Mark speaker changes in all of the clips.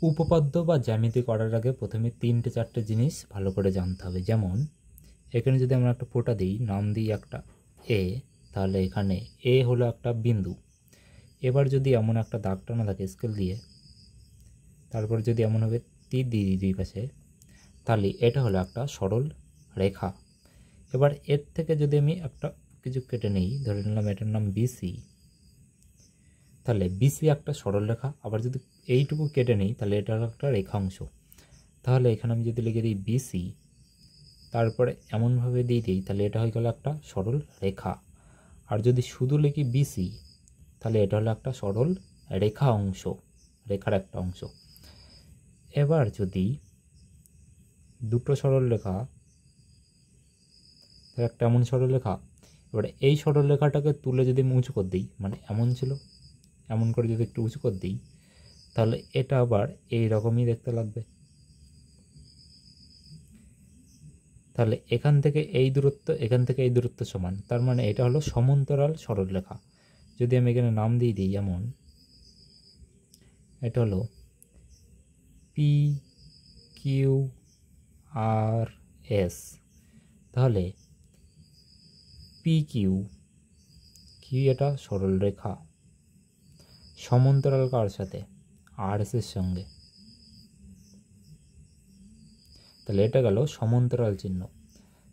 Speaker 1: উপপাদ্য বা জ্যামিতি করার আগে প্রথমে 3-4টে জিনিস ভালো করে জানতে হবে। যেমন এখানে যদি আমরা একটা ফোঁটা দিই, নাম দিই একটা এ, তাহলে এখানে এ হলো একটা বিন্দু। এবার যদি এমন একটা দাগ টানা থাকে স্কেল দিয়ে, তারপর যদি এমনভাবে তীর দিয়ে দিই দুই পাশে, তাহলে এটা হলো একটা সরল রেখা। এবার এর থেকে যদি আমি একটা কিছু কেটে নিই, ধরে নিলাম এটার নাম বিসি, তাহলে বিসি একটা সরল রেখা। আবার যদি এইটুকু কেটে নিই তাহলে এটা একটা রেখাংশ। তাহলে এখানে আমি যদি লিখে দিই বিসি, তারপরে এমনভাবে দিয়ে দিই, তাহলে এটা হয়ে গেল একটা সরল রেখা। আর যদি শুধু লিখি বিসি, তাহলে এটা হলো একটা সরল রেখা অংশ, রেখার একটা অংশ। এবার যদি দুটো সরল রেখা, একটা এমন সরল রেখা, এবারে এই সরল রেখাটাকে তুলে যদি আমি উঁচু করে দিই, মানে এমন ছিল, এমন করে যদি একটু উঁচু করে দিই, তাহলে এটা আবার এই রকমই দেখতে লাগবে। তাহলে এখান থেকে এই দূরত্ব, এখান থেকে এই দূরত্ব সমান, তার মানে এটা হলো সমান্তরাল সরলরেখা। যদি আমি এখানে নাম দিয়ে দিই, যেমন এটা হলো পি কিউ আর এস, তাহলে পি কিউ, কি এটা সরলরেখা, সমান্তরাল কার সাথে, আর এস এর সঙ্গে, তাহলে এটা গেল সমান্তরাল চিহ্ন।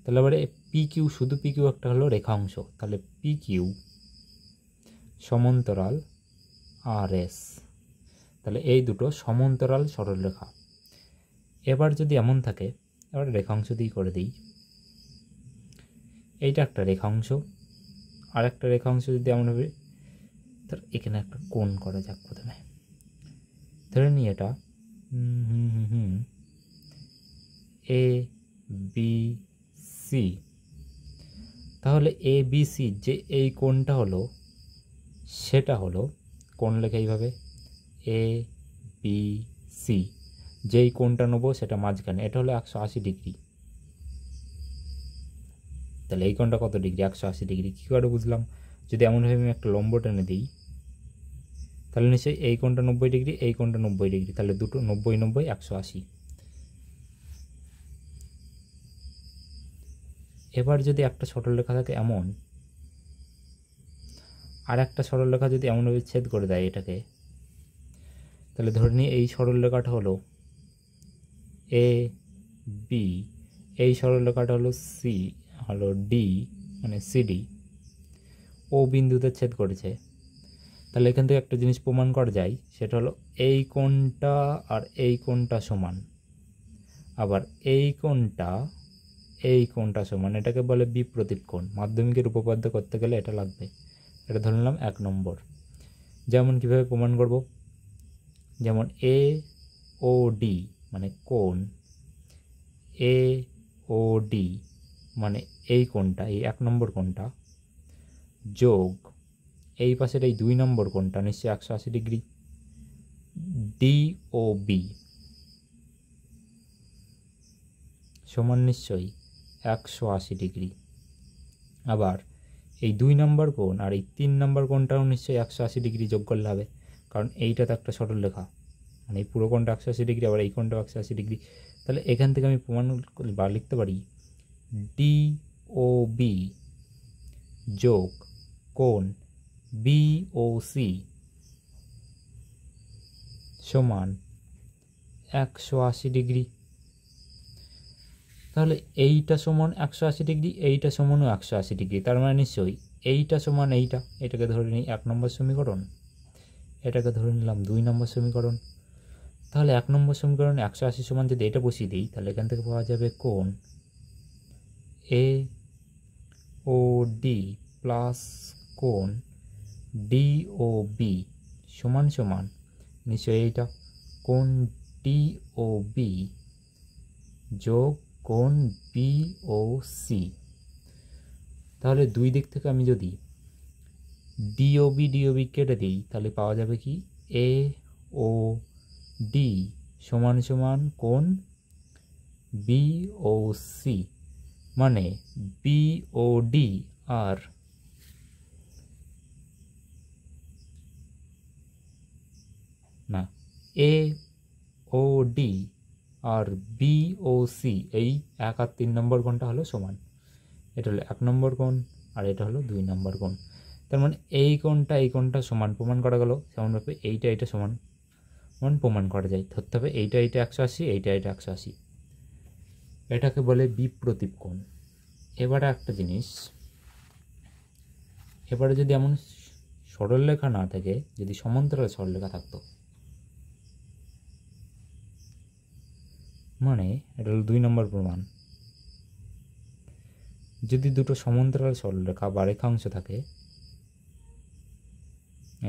Speaker 1: তাহলে এবারে পি কিউ, শুধু পি কিউ একটা হলো রেখাংশ, তাহলে পি কিউ সমান্তরাল আর এস, তাহলে এই দুটো সমান্তরাল সরলরেখা। এবার যদি এমন থাকে, এবার রেখাংশ দিয়ে করে দিই, এইটা একটা রেখাংশ, আর একটা রেখাংশ যদি এমন হবে, তাহলে এখানে একটা কোণ করা যাক। প্রথমে ধরে নিই এটা এ বি সি, তাহলে এ বি সি যে এই কোণটা হলো, সেটা হলো কোণ লেখা এইভাবে এ বি সি, যেই কোণটা নেবো সেটা মাঝখানে, এটা হলো 180 ডিগ্রি। তাহলে এই কোণটা কত ডিগ্রি, 180 ডিগ্রি। কী করে বুঝলাম, যদি এমনভাবে আমি একটা লম্ব টেনে দিই, তাহলে নিশ্চয়ই এই কোণটা 90 ডিগ্রি, এই কোণটা 90 ডিগ্রি, তাহলে দুটো 90 90 180। এবার যদি একটা সরলরেখা থাকে এমন, আর একটা সরলরেখা যদি এমনভাবে ছেদ করে দেয় এটাকে, তাহলে ধরে নিই এই সরলরেখাটা হলো এ বি, এই সরলরেখাটা হলো সি, হলো ডি, মানে সিডি, ও বিন্দুতে ছেদ করেছে। তাহলে এখান থেকে একটা জিনিস প্রমাণ করা যায়, সেটা হলো এই কোণটা আর এই কোণটা সমান, আবার এই কোণটা সমান, এটাকে বলে বিপ্রতীপ কোণ। মাধ্যমিকের উপপাদ্য করতে গেলে এটা লাগবে। এটা ধরে নিলাম 1 নম্বর। যেমন কিভাবে প্রমাণ করব, যেমন এ ও ডি মানে কোণ, এ ও ডি মানে এই কোণটা, এই 1 নম্বর কোণটা, যোগ এই পাশের এই 2 নম্বর কোণটা, নিশ্চয়ই 180 ডিগ্রি, ডি ও বি সমান নিশ্চয়ই 180 ডিগ্রি। আবার এই 2 নম্বর কোণ আর এই 3 নম্বর কোণটাও নিশ্চয়ই 180 ডিগ্রি যোগ করলে হবে, কারণ এইটা তো একটা সরলরেখা, মানে এই পুরো কোণটা 180 ডিগ্রি, আবার এই কোণটা 180 ডিগ্রি। তাহলে এখান থেকে আমি প্রমাণ বা লিখতে পারি ডি ও বি যোগ কোণ বি ও সি সমান 180 ডিগ্রি। তাহলে এইটা সমান 180 ডিগ্রি, এইটা সমানও 180 ডিগ্রি, তার মানে নিশ্চয়ই এইটা সমান এইটা। এটাকে ধরে নিই 1 নম্বর সমীকরণ, এটাকে ধরে নিলাম 2 নম্বর সমীকরণ। তাহলে 1 নম্বর সমীকরণে 180 সমান যদি এটা বসিয়ে দিই, তাহলে এখান থেকে পাওয়া যাবে কোণ এ ও ডি প্লাস কোণ ডি ও বি সমান সমান নিশ্চয়ই এইটা কোণ ডি ও বি যোগ কোণ বি ও সি। তাহলে দুই দিক থেকে আমি যদি ডিওবি কেটে দিই, তাহলে পাওয়া যাবে কি এ ও ডি সমান সমান কোণ বি ও সি, মানে বি ও ডি আর না এ ও ডি আর বি ও সি, এই 1 আর 3 নম্বর কোণটা হলো সমান। এটা হলো 1 নম্বর কোণ আর এটা হলো 2 নম্বর কোণ। তার মানে এই কোণটা সমান প্রমাণ করা গেল। যেমনভাবে এইটা সমান প্রমাণ করা যায়। ধরতে হবে এইটা 180, এইটা 180। এটাকে বলে বিপ্রতীপ কোণ। এবারে একটা জিনিস, এবারে যদি এমন সরলরেখা না থাকে, যদি সমান্তরাল সরলরেখা থাকতো, মানে এটা হলো 2 নম্বর প্রমাণ। যদি দুটো সমান্তরাল সরলরেখা বা রেখাংশ থাকে,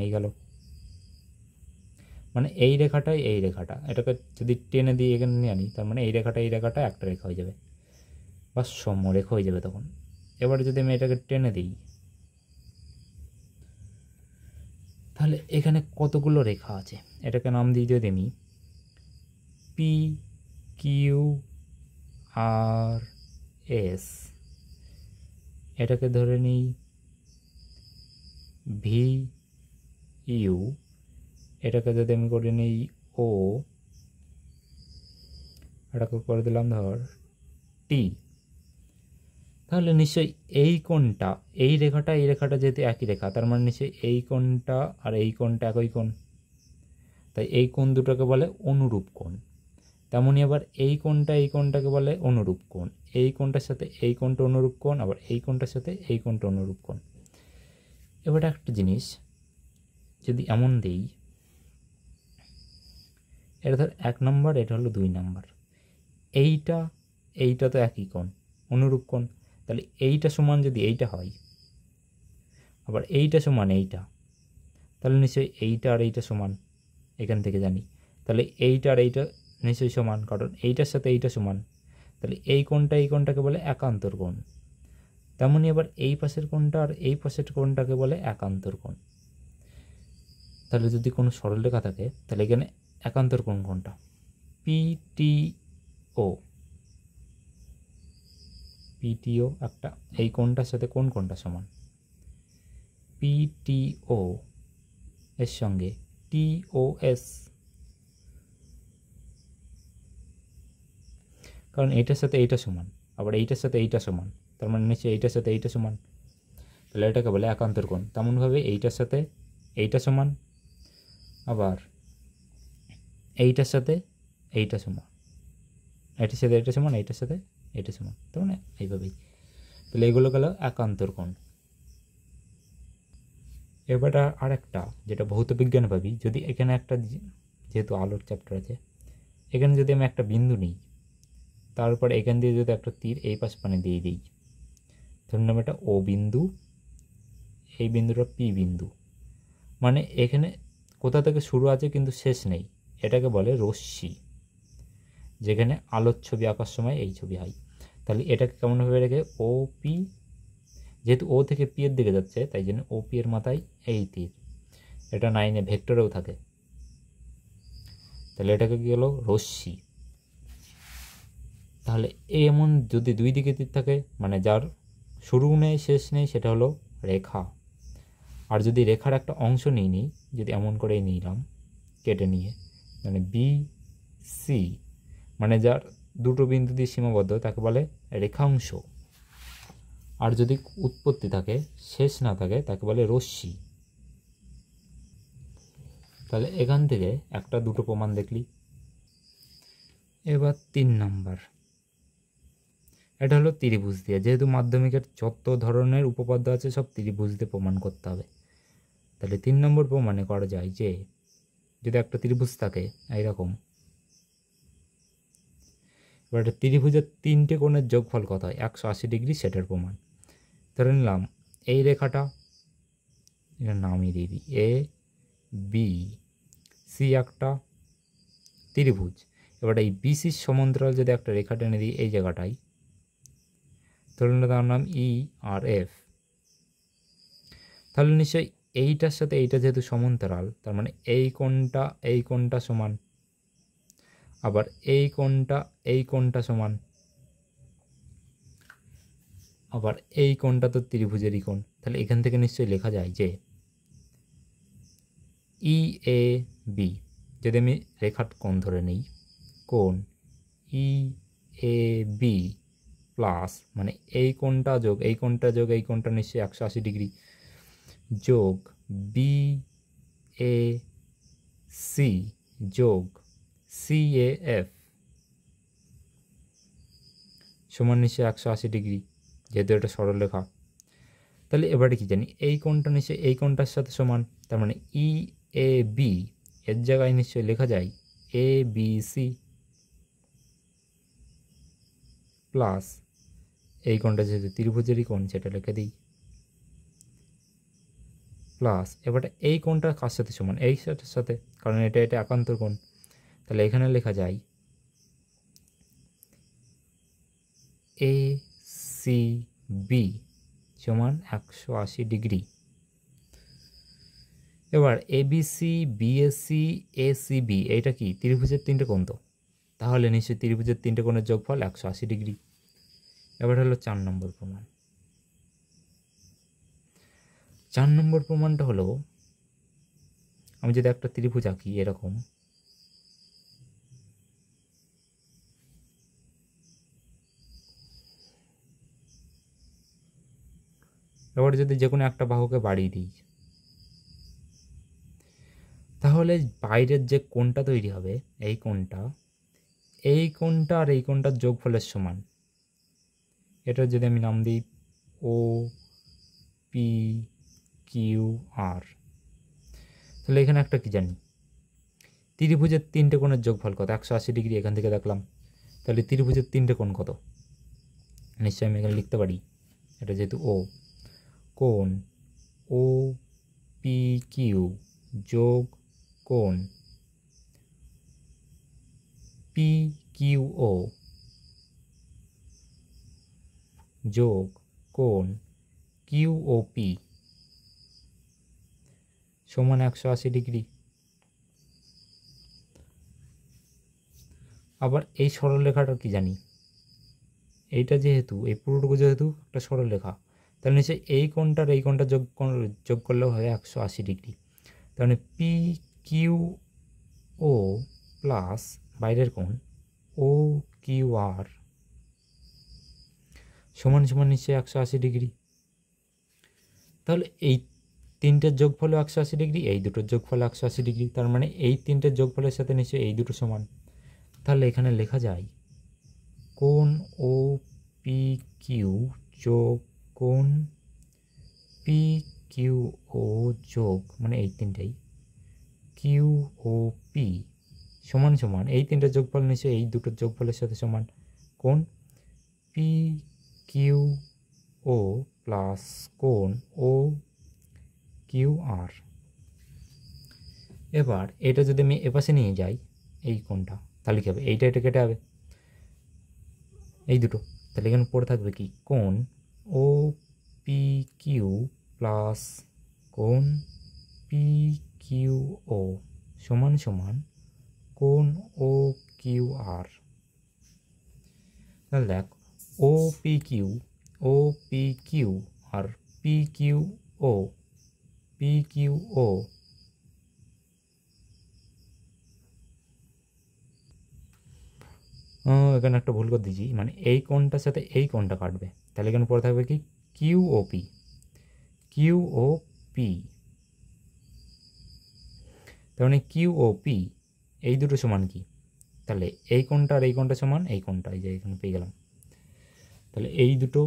Speaker 1: এই গেল, মানে এই রেখাটা এটাকে যদি টেনে দিয়ে এখানে নিয়ে আনি, তার মানে এই রেখাটা একটা রেখা হয়ে যাবে বা সমরেখা হয়ে যাবে তখন। এবারে যদি আমি এটাকে টেনে দিই, তাহলে এখানে কতগুলো রেখা আছে, এটাকে নাম দিই যদি আমি পি কিউ আর এস, এটাকে ধরে নিই ভি ইউ, এটাকে যদি আমি করে নিই ও, এটাকে করে দিলাম ধর টি, তাহলে নিশ্চয়ই এই কোণটা, এই রেখাটা যেহেতু একই রেখা, তার মানে নিশ্চয়ই এই কোণটা আর এই কোণটা একই কোণ, তাই এই কোণ দুটোকে বলে অনুরূপ কোণ। তেমনই আবার এই কোণটাকে বলে অনুরূপ কোণ। এই কোণটার সাথে এই কোণটা অনুরূপ কোণ, আবার এই কোণটার সাথে এই কোণটা অনুরূপ কোণ। এবার একটা জিনিস যদি এমন দেই, এটা ধর 1 নম্বর, এটা হলো 2 নম্বর, এইটা তো একই কোণ, অনুরূপ কোণ। তাহলে এইটা সমান যদি এইটা হয়, আবার এইটা সমান এইটা, তাহলে নিশ্চয়ই এইটা আর এইটা সমান, এখান থেকে জানি। তাহলে এইটা আর এইটা নিশ্চয়ই সমান, কারণ এইটার সাথে এইটা সমান। তাহলে এই কোণটাকে বলে একান্তর কোণ। তেমনই আবার এই পাশের কোণটা আর এই পাশের কোণটাকে বলে একান্তর কোণ। তাহলে যদি কোনো সরলরেখা থাকে, তাহলে এখানে একান্তর কোণ কোনটা? পিটিও একটা, এই কোণটার সাথে কোন কোণটা সমান? পিটিও এর সঙ্গে টিওএস, কারণ এইটার সাথে এইটা সমান, আবার এইটার সাথে এইটা সমান, তার মানে নিশ্চয়ই এইটার সাথে এইটা সমান, তাহলে এটাকে বলে একান্তর কোণ। তেমনভাবে এইটার সাথে এইটা সমান, আবার এইটার সাথে এইটা সমান, এইটার সাথে এটা সমান, এইটার সাথে এটা সমান, তার মানে এইভাবেই। তাহলে এগুলো গেল একান্তর কোণ। এবার আর একটা যেটা ভৌত বিজ্ঞান ভাবি, যদি এখানে একটা, যেহেতু আলোর চ্যাপ্টার আছে, এখানে যদি আমি একটা বিন্দু নিই, তারপর এখান দিয়ে যদি একটা তীর এই পাশ পানে দিয়ে দিই, ধরুন নাম এটা ও বিন্দু, এই বিন্দুটা পি বিন্দু, মানে এখানে কোথা থেকে শুরু আছে কিন্তু শেষ নেই, এটাকে বলে রশ্মি, যেখানে আলোর ছবি আঁকার সময় এই ছবি হয়। তাহলে এটাকে কেমনভাবে রেখে ও পি, যেহেতু ও থেকে পি এর দিকে যাচ্ছে, তাই জন্য ও পি এর মাথায় এই তীর, এটা 9-এ ভেক্টরেও থাকে, তাহলে এটাকে কি হলো? রশ্মি। তাহলে এমন যদি দুই দিকে তীর থাকে, মানে যার শুরু নেই শেষ নেই, সেটা হলো রেখা। আর যদি রেখার একটা অংশ নিই, যদি এমন করেই নিলাম কেটে নিয়ে, মানে বি সি, মানে যার দুটো বিন্দু দিয়ে সীমাবদ্ধ, তাকে বলে রেখাংশ। আর যদি উৎপত্তি থাকে, শেষ না থাকে, তাকে বলে রশ্মি। তাহলে এখান থেকে একটা দুটো প্রমাণ দেখলি। এবার 3 নাম্বার, এটা হলো ত্রিভুজ দিয়ে, যেহেতু মাধ্যমিকের যত ধরনের উপপাদ্য আছে সব ত্রিভুজ দিয়ে প্রমাণ করতে হবে। তাহলে 3 নম্বর প্রমাণে করা যায় যে, যদি একটা ত্রিভুজ থাকে এইরকম, এবার একটা ত্রিভুজের 3টে কোণের যোগফল কত হয়? 180 ডিগ্রি, সেটার প্রমাণ। ধরে নিলাম এই রেখাটা, এটার নামই দিয়ে দিই এ বি সি, একটা ত্রিভুজ। এবার এই বিসির সমান্তরাল যদি একটা রেখা টেনে দিই এই জায়গাটায়, ধরে নিলাম তার নাম ই আর এফ, তাহলে নিশ্চয়ই এইটার সাথে এইটা যেহেতু সমান্তরাল, তার মানে এই কোণটা সমান, আবার এই কোণটা সমান, আবার এই কোণটা তো ত্রিভুজেরই কোণ। তাহলে এখান থেকে নিশ্চয়ই লেখা যায় যে ই এ বি, যদি আমি রেখার কোণ ধরে নিই, কোণ ই এ বি প্লাস মানে এই কোণটা যোগ এই কোণটা যোগ এই কোণটা নিশ্চয়ই 180 ডিগ্রি, যোগ বি এ সি যোগ সি এ এফ সমান নিশ্চয়ই 180 ডিগ্রি, যেহেতু এটা সরলরেখা। তাহলে এবারে কি জানি, এই কোণটা নিশ্চয়ই এই কোণটার সাথে সমান, তার মানে ই এ বি এর জায়গায় নিশ্চয়ই লেখা যায় এ বি সি প্লাস এই কোণটা যেহেতু ত্রিভুজেরই কোণ সেটা লিখে দিই, প্লাস এবারে এই কোণটা কার সাথে সমান, এই সাথের সাথে, কারণ এটা এটা একান্তর কোণ। তাহলে এখানে লেখা যায় এ সি বি সমান 180 ডিগ্রি। এবার এবিসি বিএসসি এসিবি এইটা কি ত্রিভুজের তিনটে কোণ, তো তাহলে নিশ্চয়ই ত্রিভুজের তিনটে কোণের যোগফল 180 ডিগ্রি। এবার হলো 4 নম্বর প্রমাণ। 4 নম্বর প্রমাণটা হলো, আমি যদি একটা ত্রিভুজ আঁকি এরকম, এবার যদি যে কোনো একটা বাহুকে বাড়িয়ে দিই, তাহলে বাইরের যে কোণটা তৈরি হবে এই কোণটা আর এই কোণটার যোগফলের সমান। এটা যদি আমি নাম দিই ও পি কিউ আর, তাহলে এখানে একটা কি জানি, ত্রিভুজের তিনটে কোণের যোগফল কত, 180 ডিগ্রি এখান থেকে দেখলাম। তাহলে ত্রিভুজের তিনটে কোণ কত, নিশ্চয়ই আমি এখানে লিখতে পারি, এটা যেহেতু ও, কোণ ও পি কিউ যোগ কোণ পি কিউ ও যোগ কোণ কিউ ও পি সমান 180 ডিগ্রি। আবার এই সরলরেখাটা কি জানি, এইটা যেহেতু এই পুরোটুকু যেহেতু একটা সরলরেখা, তাহলে নিশ্চয়ই এই কোণটার এই কোণটা যোগ করলেও হয় 180 ডিগ্রি। তার মানে পি কিউ ও প্লাস বাইরের কোণ ও কিউ আর সমান সমান নিশ্চয়ই 180 ডিগ্রি। তাহলে এই তিনটের যোগফল 180 ডিগ্রি, এই দুটোর যোগফল 180 ডিগ্রি, তার মানে এই তিনটের যোগফলের সাথে নিশ্চয়ই এই দুটো সমান। তাহলে এখানে লেখা যায় কোণ ও পি কিউ যোগ কোণ পি কিউ ও যোগ মানে এই তিনটেই কিউ ও পি সমান সমান এই তিনটের যোগফল নিশ্চয়ই এই দুটোর যোগফলের সাথে সমান, কোণ পি কিউ ও প্লাস কোণ ও কিউ আর। এবার এটা যদি আমি এপাশে নিয়ে যাই এই কোণটা, তাহলে কী হবে, এইটা এটা কেটে হবে এই দুটো, তাহলে এখানে পড়ে থাকবে কি কোণ ও পি কিউ প্লাস কোণ পি কিউ ও সমান সমান কোণ ও কিউ আর। তাহলে দেখ O P Q R P Q ও এখানে একটা ভুল করে দিয়েছি, মানে এই কোণটার সাথে এই কোণটা কাটবে, তাহলে এখানে পড়ে থাকবে কি কিউ ও পি। তার মানে কিউ ও পি এই দুটো সমান কি, তাহলে এই কোণটা আর এই কোণটা সমান এই কোণটা, এই যে এখানে পেয়ে গেলাম। তাহলে এই দুটো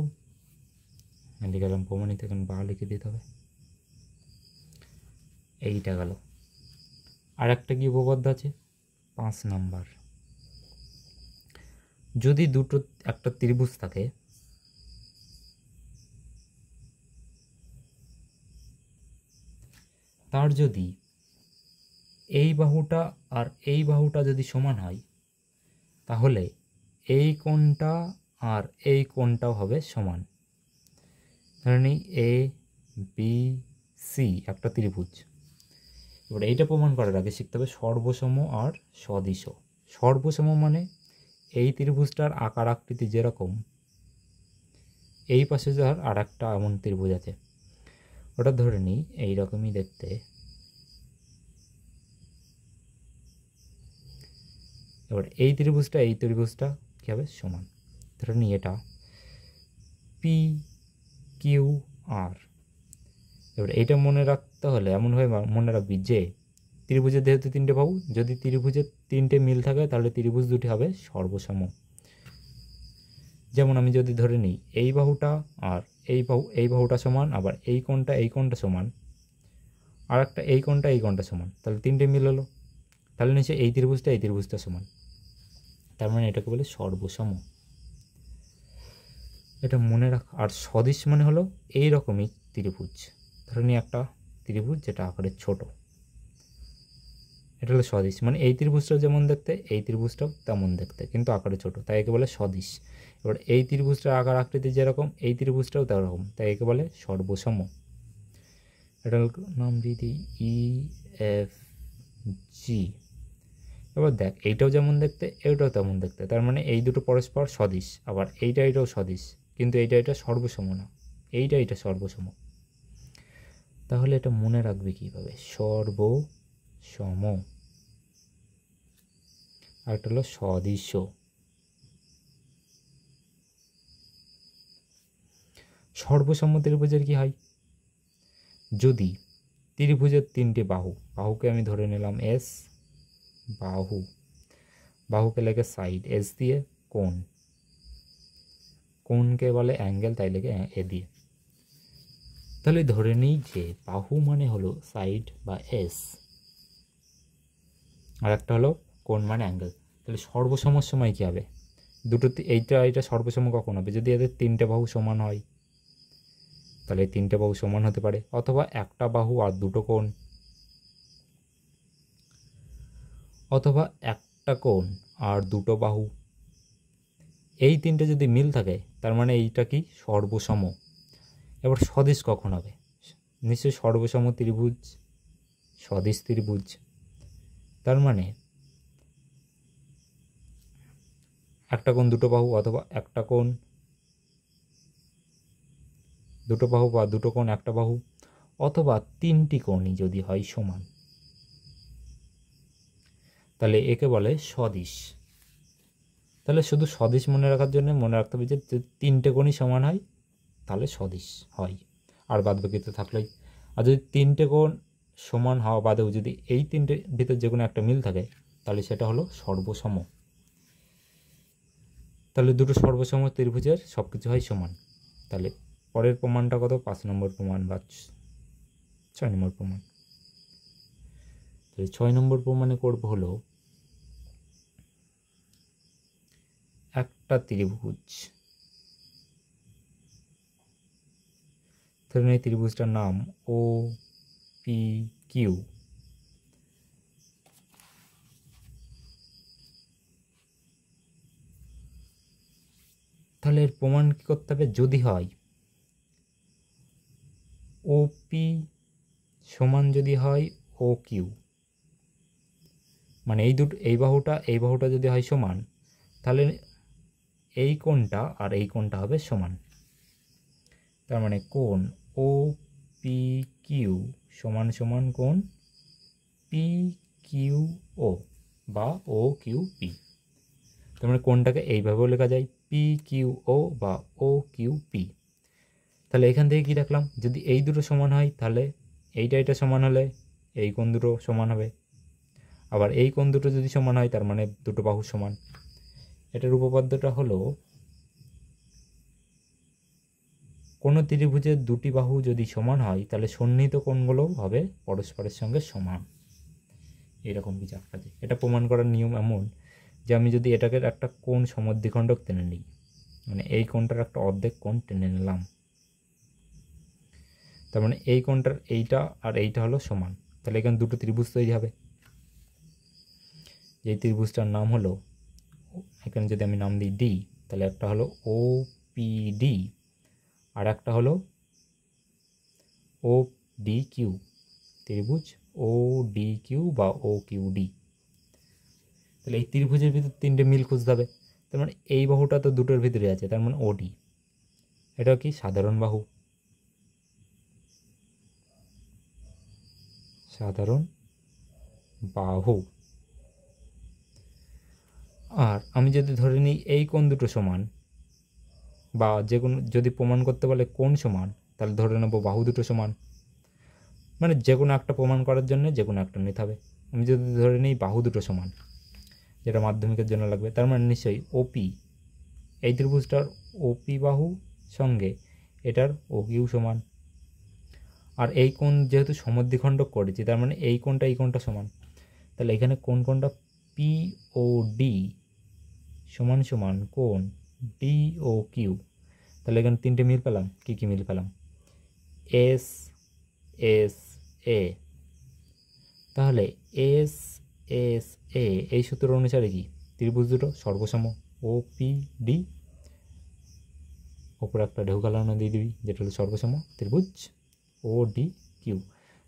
Speaker 1: লিখে গেলাম প্রমাণিত, এখানে বা লিখে দিতে হবে, এইটা গেল। আর একটা কি উপপাদ্য আছে 5 নাম্বার, যদি দুটো একটা ত্রিভুজ থাকে তার যদি এই বাহুটা আর এই বাহুটা যদি সমান হয়, তাহলে এই কোণটা আর এই কোণটাও হবে সমান। ধরে এ বি সি একটা ত্রিভুজ। এবার এইটা প্রমাণ করার আগে শিখতে হবে সর্বসম আর সদিশ। সর্বসম মানে এই ত্রিভুজটার আকার আকৃতি যেরকম, এই পাশে যার আর একটা এমন ত্রিভুজ আছে, ওটা ধরে নিই এইরকমই দেখতে, এবার এই ত্রিভুজটা কী হবে সমান। ধরে নিই এটা পি কিউ আর। এবার এইটা মনে রাখতে হলে এমনভাবে মনে রাখবি যে ত্রিভুজের যেহেতু তিনটে বাহু, যদি ত্রিভুজের তিনটে মিল থাকে তাহলে ত্রিভুজ দুটি হবে সর্বসম। যেমন আমি যদি ধরে নিই এই বাহুটা আর এই বাহুটা সমান, আবার এই কোণটা সমান, আর একটা এই কোণটা সমান, তাহলে তিনটে মিল হলো, তাহলে নিশ্চয়ই এই ত্রিভুজটা সমান। তার মানে এটাকে বলে সর্বসম। এটা মনে রাখ। আর সদিশ মানে হলো এই রকমই ত্রিভুজ। ধরে নিই একটা ত্রিভুজ যেটা আকারে ছোট, এটা হলো সদিশ। মানে এই ত্রিভুজটাও যেমন দেখতে, এই ত্রিভুজটাও তেমন দেখতে, কিন্তু আকারে ছোট, তাই একে বলে সদিশ। এবার এই ত্রিভুজটার আকার আকৃতি যেরকম, এই ত্রিভুজটাও তেরকম, তাই একে বলে সর্বসম। এটার নাম দিয়ে দিই ই এফ জি। এবার দেখ এইটাও যেমন দেখতে, এইটাও তেমন দেখতে, তার মানে এই দুটো পরস্পর সদিশ। আবার এইটাও সদিশ, কিন্তু এটা সর্বসম না, এটা সর্বসম। তাহলে এটা মনে রাখবে কীভাবে? সর্বসম আর একটা হলো সদৃশ্য। সর্বসম ত্রিভুজের কি হয়? যদি ত্রিভুজের তিনটি বাহুকে আমি ধরে নিলাম এস, বাহুকে লেগে সাইড এস দিয়ে, কোণকে বলে অ্যাঙ্গেল, তাই লেগে এ দিয়ে। তাহলে ধরে নিই যে বাহু মানে হলো সাইড বা এস, আর একটা হলো কোণ মানে অ্যাঙ্গেল। তাহলে সর্বসমর সময় কী হবে? এইটা সর্বসম কখন হবে? যদি এদের তিনটে বাহু সমান হয়, তাহলে তিনটে বাহু সমান হতে পারে, অথবা একটা বাহু আর দুটো কোণ, অথবা একটা কোণ আর দুটো বাহু, এই তিনটে যদি মিল থাকে তার মানে এইটা কি সর্বসম। এবার সদিশ কখন হবে? নিশ্চয়ই সর্বসম ত্রিভুজ, সদিশ ত্রিভুজ। তার মানে একটা কোণ দুটো বাহু, অথবা একটা কোণ দুটো বাহু, বা দুটো কোণ একটা বাহু, অথবা তিনটি কোণই যদি হয় সমান, তাহলে একে বলে সদিশ। তাহলে শুধু সদিশ মনে রাখার জন্য মনে রাখতে হবে যে তিনটে কোণই সমান হয় তাহলে সদিশ হয়, আর বাদ বাকিতে থাকলেই। আর যদি তিনটে কোণ সমান হওয়া বাদেও যদি এই তিনটে ভিতর যে কোনো একটা মিল থাকে তাহলে সেটা হলো সর্বসম। তাহলে দুটো সর্বসম ত্রিভুজের সব কিছু হয় সমান। তাহলে পরের প্রমাণটা কত? 5 নম্বর প্রমাণ বা 6 নম্বর প্রমাণ। তাহলে 6 নম্বর প্রমাণে করব হলো একটা ত্রিভুজ, ধরুন এই ত্রিভুজটার নাম ও পি কিউ। তাহলে এর প্রমাণ কী করতে হবে? যদি হয় ও পি সমান যদি হয় ও কিউ, মানে এই বাহুটা যদি হয় সমান, তাহলে এই কোণটা আর এই কোণটা হবে সমান। তার মানে কোণ ও পি কিউ সমান সমান কোণ পি কিউ ও বা ও কিউ পি। তার মানে কোণটাকে এইভাবেও লেখা যায় পি কিউ ও বা ও কিউ পি। তাহলে এখান থেকে কী দেখলাম? যদি এই দুটো সমান হয় তাহলে এটা সমান হলে এই কোণ দুটো সমান হবে, আবার এই কোণ দুটো যদি সমান হয় তার মানে দুটো বাহু সমান। এটার উপপাদ্যটা হলো কোনো ত্রিভুজের দুটি বাহু যদি সমান হয় তাহলে সন্নিহিত কোণগুলোও হবে পরস্পরের সঙ্গে সমান। এরকম কিছু একটা। এটা প্রমাণ করার নিয়ম এমন যে আমি যদি এটাকে একটা কোণ সমদ্বিখণ্ডক টেনে নিই, মানে এই কোণটার একটা অর্ধেক কোণ টেনে নিলাম, তার মানে এই কোণটার এইটা আর এইটা হলো সমান, তাহলে এখানে দুটো ত্রিভুজ তৈরি হবে। এই ত্রিভুজটার নাম হলো, এখানে যদি আমি নাম দিই ডি, তাহলে একটা হলো ও পি ডি আর একটা হলো ও ডি কিউ, ত্রিভুজ ও ডি কিউ বা ও কিউ ডি। তাহলে এই ত্রিভুজের ভিতরে তিনটে মিল খুঁজতে হবে। তার মানে এই বাহুটা তো দুটোর ভিতরে আছে, তার মানে ওডি। এটা কি সাধারণ বাহু, সাধারণ বাহু। আর আমি যদি ধরে নিই এই কোণ দুটো সমান, বা যে কোনো যদি প্রমাণ করতে বলে কোণ সমান, তাহলে ধরে নেব বাহু দুটো সমান। মানে যে কোনো একটা প্রমাণ করার জন্য যে কোনো একটা নিতে হবে। আমি যদি ধরে নিই বাহু দুটো সমান, যেটা মাধ্যমিকের জন্য লাগবে, তার মানে নিশ্চয়ই ওপি, এই ত্রিভুজটার ওপি বাহু সঙ্গে এটার ওকিউ সমান। আর এই কোণ যেহেতু সমদ্বিখণ্ডক করেছি, তার মানে এই কোণটা সমান। তাহলে এখানে কোণটা পি ও ডি সমান সমান কোণ ডি ও কিউ। তাহলে এখানে তিনটে মিল পেলাম। কী কী মিল পেলাম? S S A. তাহলে এস এস এ এই সূত্র অনুসারে কি ত্রিভুজ দুটো সর্বসম, ও পি ডি, ওপরে একটা ঢেউ গালানো দিয়ে দিবি যেটা হলো সর্বসম ত্রিভুজ ও ডি কিউ।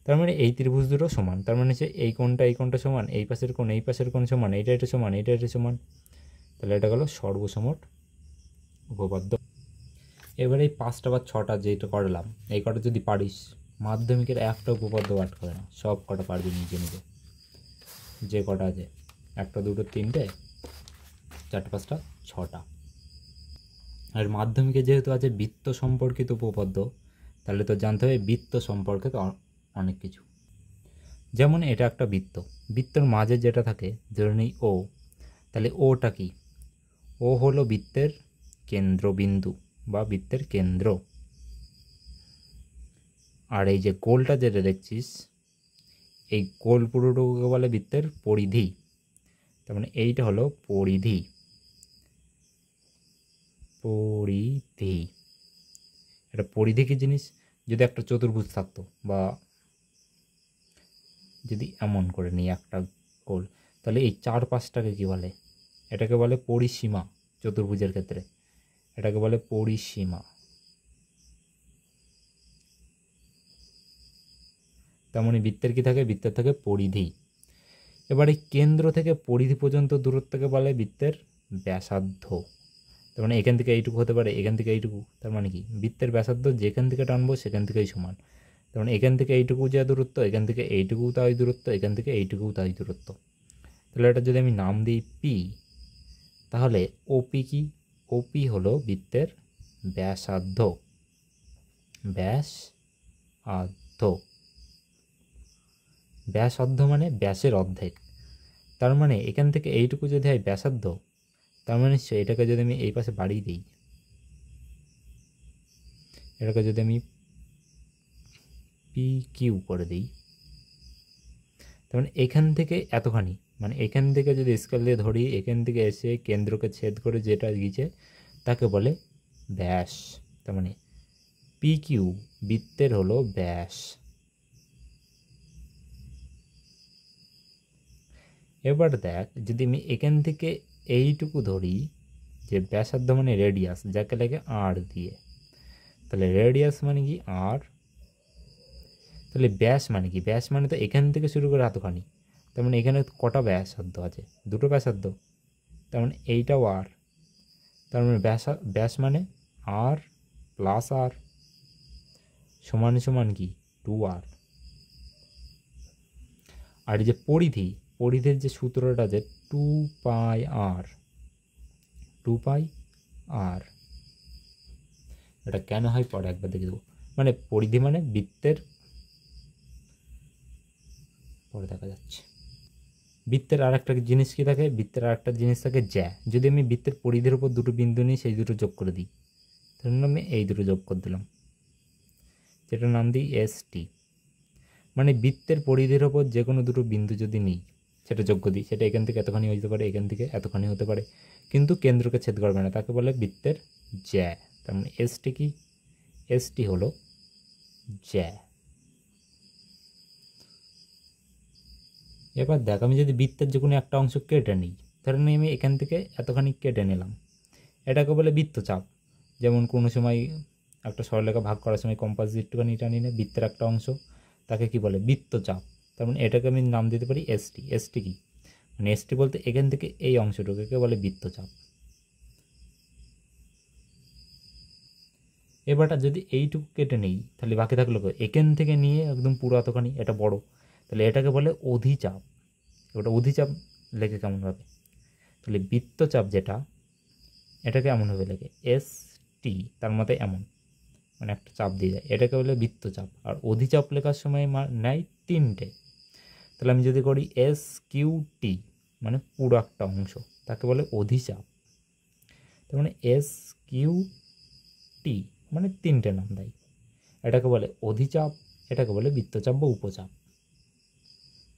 Speaker 1: তার মানে এই ত্রিভুজ দুটো সমান, তার মানে হচ্ছে এই কোণটা সমান, এই পাশের কোণ সমান, এটা সমান, এটা সমান। তাহলে এটা গেলো সর্বসমর উপপাদ্য। এবার এই 5টা বা 6টা যেটা করলাম, এই কটা যদি পারিস, মাধ্যমিকের একটা উপপাদ্য আটকাবে না, সব কটা পারবি নিজে নিজে। যে কটা আছে, 1 2 3 4 5 6টা। আর মাধ্যমিকে যেহেতু আছে বৃত্ত সম্পর্কিত উপপাদ্য, তাহলে তো জানতে হবে বৃত্ত সম্পর্কে তো অনেক কিছু। যেমন এটা একটা বৃত্ত, বৃত্তর মাঝে যেটা থাকে ধরে নিই ও, তাহলে ওটা কি? ও হলো বৃত্তের কেন্দ্রবিন্দু বা বৃত্তের কেন্দ্র। আর এই যে গোলটা যেটা দেখছিস, এই গোল পুরোটুকুকে বলে বৃত্তের পরিধি। তার মানে এইটা হলো পরিধি। এটা পরিধি কি জিনিস? যদি একটা চতুর্ভুজ থাকতো, বা যদি এমন করে নিই একটা গোল, তাহলে এই 4-5টাকে কি বলে? এটাকে বলে পরিসীমা। চতুর্ভুজের ক্ষেত্রে এটাকে বলে পরিসীমা। তেমনই বৃত্তের কি থাকে? বৃত্তের থাকে পরিধি। এবার এই কেন্দ্র থেকে পরিধি পর্যন্ত দূরত্বকে বলে বৃত্তের ব্যাসার্ধ। তার মানে এখান থেকে এইটুকু হতে পারে, এখান থেকে এইটুকু। তার মানে কি বৃত্তের ব্যাসার্ধ যেখান থেকে টানবো সেখান থেকেই সমান। তার মানে এখান থেকে এইটুকু যা দূরত্ব, এখান থেকে এইটুকু তাই দূরত্ব, এখান থেকে এইটুকু তাই দূরত্ব। তাহলে এটা যদি আমি নাম দিই পি, তাহলে ওপি কি? ওপি হলো বৃত্তের ব্যাসার্ধ। ব্যাসার্ধ মানে ব্যাসের অর্ধেক। তার মানে এখান থেকে এইটুকু যদি হয় ব্যাসার্ধ, তার মানে নিশ্চয়ই এটাকে যদি আমি এই পাশে বাড়িয়ে দিই, এটাকে যদি আমি পি কিউ করে দিই, তার মানে এখান থেকে এতখানি, মানে এখান থেকে যদি স্কেল দিয়ে ধরি, এখান থেকে এসে কেন্দ্রকে ছেদ করে যেটা গিয়েছে তাকে বলে ব্যাস। তার মানে পি কিউ বৃত্তের হলো ব্যাস। এবার দেখ, যদি আমি এখান থেকে এইটুকু ধরি, যে ব্যাসার্ধ মানে রেডিয়াস, যাকে লাগে আর দিয়ে, তাহলে রেডিয়াস মানে কি আর। তাহলে ব্যাস মানে কি? ব্যাস মানে তো এখান থেকে শুরু করে এতখানি। তার মানে এখানে কটা ব্যাসার্ধ আছে? দুটো ব্যাসার্ধ। তার মানে এইটাও আর। তার মানে ব্যাস মানে আর প্লাস আর সমান সমান কি 2r। আর এই যে পরিধির যে সূত্রটা আছে 2πr, এটা কেন হয় পরে একবার দেখে দেবো। মানে পরিধি মানে বৃত্তের, পরে দেখা যাচ্ছে। বৃত্তের আর একটা জিনিস কি থাকে? বৃত্তের আর একটা জিনিস থাকে জ্যা। যদি আমি বৃত্তের পরিধির উপর দুটো বিন্দু নিই, সেই দুটো যোগ করে দিই, ধরুন আমি এই দুটো যোগ করে দিলাম, যেটার নাম দিই ST। মানে বৃত্তের পরিধির ওপর যে কোনো দুটো বিন্দু যদি নিই, সেটা যোগ্য দিই, সেটা এখান থেকে এতখানি হতে পারে, এখান থেকে এতখানি হতে পারে, কিন্তু কেন্দ্রকে ছেদ করবে না, তাকে বলে বৃত্তের জ্যা। তার মানে ST কি? ST হলো জ্যা। এবার দেখ, আমি যদি বৃত্তের যে কোনো একটা অংশ কেটে নিই, ধরেন আমি এখান থেকে এতখানি কেটে নিলাম, এটাকে বলে বৃত্তচাপ। যেমন কোনো সময় একটা সরলরেখা ভাগ করার সময় কম্পাস দিয়ে একটুখানি টানি না বৃত্তের একটা অংশ, তাকে কি বলে? বৃত্তচাপ। তার মানে এটাকে আমি নাম দিতে পারি ST। ST কি? মানে ST বলতে এখান থেকে এই অংশটুকুকে বলে বৃত্তচাপ। এবারটা যদি এইটুকু কেটে নেই, তাহলে বাকি থাকলো এখান থেকে নিয়ে একদম পুরো এতখানি, এটা বড়, তাহলে এটাকে বলে অধিচাপ। ওটা অধিচাপ লেখে কেমন হবে? তাহলে বৃত্তচাপ যেটা, এটাকে এমন হবে লেগে এস টি, তার মধ্যে এমন মানে একটা চাপ দিয়ে যায়, এটাকে বলে বৃত্তচাপ। আর অধিচাপ লেখার সময় নেয় 3টে। তাহলে আমি যদি করি এস কিউ টি মানে পুরো একটা অংশ, তাকে বলে অধিচাপ। তার মানে এস কিউ টি মানে 3টে নাম দেয়। এটাকে বলে অধিচাপ, এটাকে বলে বৃত্তচাপ বা উপচাপ।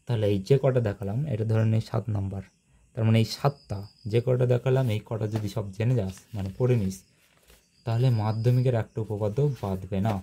Speaker 1: তাহলে এই যে কটা দেখালাম এটা ধরে নিই 7 নাম্বার। তার মানে এই 7টা যে কটা দেখালাম এই কটা যদি সব জেনে যাস মানে পড়ে নিস, তাহলে মাধ্যমিকের একটা উপপাদ্য বাঁধবে না।